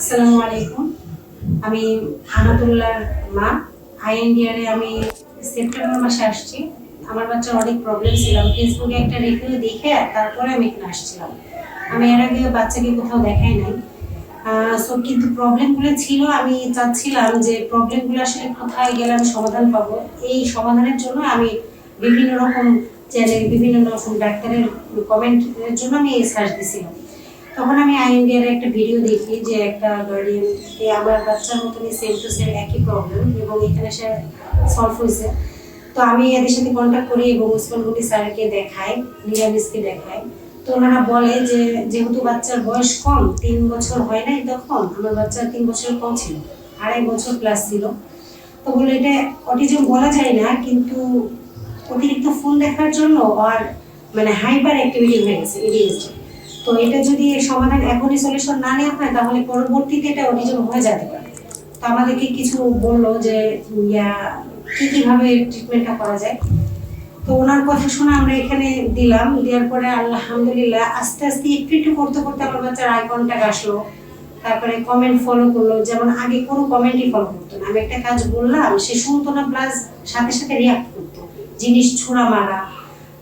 আসসালামু আলাইকুম। আমি আনাতুল্লাহর মা। আইএনডিআরে আমি সেপ্টেম্বর মাসে আসছি। আমার বাচ্চার অনেক প্রবলেম ছিল। আমি ফেসবুকে একটা রিভিউ দেখে তারপরে আমি এখানে আসছিলাম। আমি এর আগে বাচ্চাকে কোথাও দেখাই নাই। কিন্তু প্রবলেমগুলো ছিল, আমি চাচ্ছিলাম যে প্রবলেমগুলো আসলে কোথায় গেলে আমি সমাধান পাবো। এই সমাধানের জন্য আমি বিভিন্ন রকম চ্যানেল, বিভিন্ন রকম ডাক্তারের কমেন্টের জন্য আমি সার্চ দিছিলাম। তখন আমি আইএনডিআর একটা ভিডিও দেখি যে একটা গার্ডিয়ান আমার বাচ্চার মতনই সেম টু সেম একই প্রবলেম এবং এখানে সে সলভ হয়েছে। তো আমি এদের সাথে কন্ট্যাক্ট করি এবং উসমান গনি স্যারকে দেখাই, নিরামিষকে দেখাই। তো ওনারা বলে যে যেহেতু বাচ্চার বয়স কম, 3 বছর হয় নাই, তখন আমার বাচ্চার 3 বছর কম ছিল, 2.5 বছর প্লাস ছিল। তো বলে এটা অটিজম বলা যায় না, কিন্তু অতিরিক্ত ফোন দেখার জন্য আর মানে হাইপার অ্যাক্টিভিটি হয়ে গেছে এডিএইচডি। তো এটা যদি সমাধান এখনই সলিউশন না নেওয়া হয় তাহলে পরবর্তীতে এটা অটিজম হয়ে যেতে পারে। তো আমাদেরকে কিছু বললো যে কিভাবে ট্রিটমেন্টটা করা যায়। তো ওনার কথা শুনে আমরা এখানে দিলাম, দেওয়ার পরে আলহামদুলিল্লাহ আস্তে আস্তে একটু একটু করতে করতে আমার বাচ্চার আই কন্ট্যাক্ট আসলো। তারপরে কমেন্ট ফলো করলো, যেমন আগে কোনো কমেন্টই ফলো করতো না। আমি একটা কাজ বললাম, সে শুনতো না, প্লাস সাথে সাথে রিয়াক্ট করতো, জিনিস ছোড়া মারা,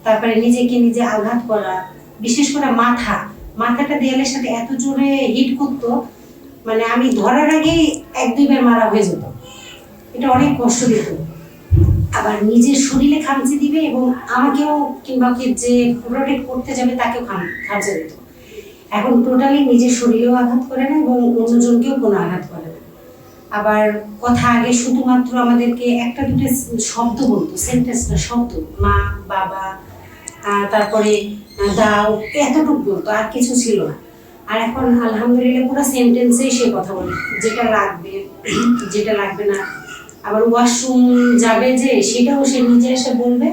তারপরে নিজেকে নিজে আঘাত করা, বিশেষ করে মাথাটা দেয়ালের সাথে এত জোরে হিট করতো, মানে আমি ধরার আগেই 1-2 বার মারা হয়ে যেত। এটা অনেক কষ্ট দিত। আবার নিজের শরীরে খামচে দিবে এবং আমাকেও কিংবা যে প্রোটেক্ট করতে যাবে তাকেও খামচে দিত। এখন টোটালি নিজের শরীরেও আঘাত করে না এবং অন্যজনকেও কোনো আঘাত করে না। আবার কথা আগে শুধুমাত্র আমাদেরকে একটা দুটো শব্দ বলতো, সেন্টেন্স না, শব্দ, মা, বাবা, তারপরে দাও, এতটুকু বলতো, আর কিছু ছিল না। আর এখন আলহামদুলিল্লাহ পুরো সেন্টেন্সেই সে কথা বলে, যেটা লাগবে, যেটা লাগবে না। আবার ওয়াশরুম যাবে যে সেটাও সে নিজে এসে বলবে,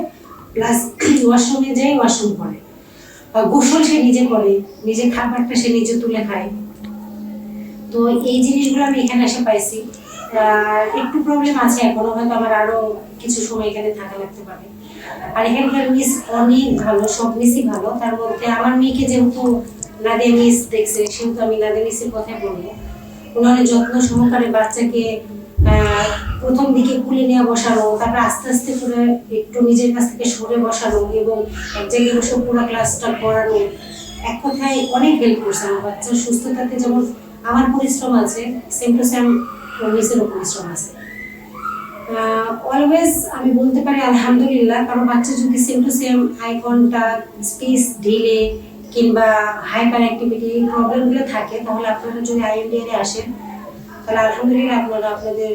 প্লাস ওয়াশরুমে যাই ওয়াশরুম করে, গোসল সে নিজে করে, নিজে খাবারটা সে নিজে তুলে খায়। তো এই জিনিসগুলো আমি এখানে এসে পাইছি। একটু প্রবলেম আছে এখনো, হয়তো আমার আরো কিছু সময় এখানে থাকা লাগতে পারে। আর এখানকার মিস অনেক ভালো, সব মিসই ভালো। তার মধ্যে আমার মেয়েকে যেহেতু নাদিয়া মিস দেখছে, সেহেতু আমি নাদিয়া মিসের কথাই বলবো। ওনারা যত্ন সহকারে বাচ্চাকে প্রথম দিকে কুলে নিয়ে বসানো, তারপর আস্তে আস্তে করে একটু নিজের কাছ থেকে সরে বসানো এবং এক জায়গায় বসে পুরো ক্লাসটা করানো, এক কথায় অনেক হেল্প করছে আমার বাচ্চার সুস্থতাতে। যেমন আমার পরিশ্রম আছে, সেম টু সেম মিসেরও পরিশ্রম আছে। অলওয়েজ আমি বলতে পারি আলহামদুলিল্লাহ, কারণ বাচ্চা যদি same to same eye contact, speech ঢিলে কিংবা হাইপার অ্যাক্টিভিটি এই প্রবলেমগুলো থাকে, তাহলে আপনারা যদি আইএনডিআরে আসেন তাহলে আলহামদুলিল্লাহ আপনারা আপনাদের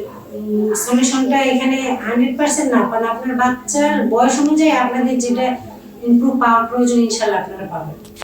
সলিউশনটা এখানে 100% না পান, আপনার বাচ্চার বয়স অনুযায়ী আপনাদের যেটা ইমপ্রুভ পাওয়ার প্রয়োজন ইনশাআল্লাহ আপনারা পাবেন।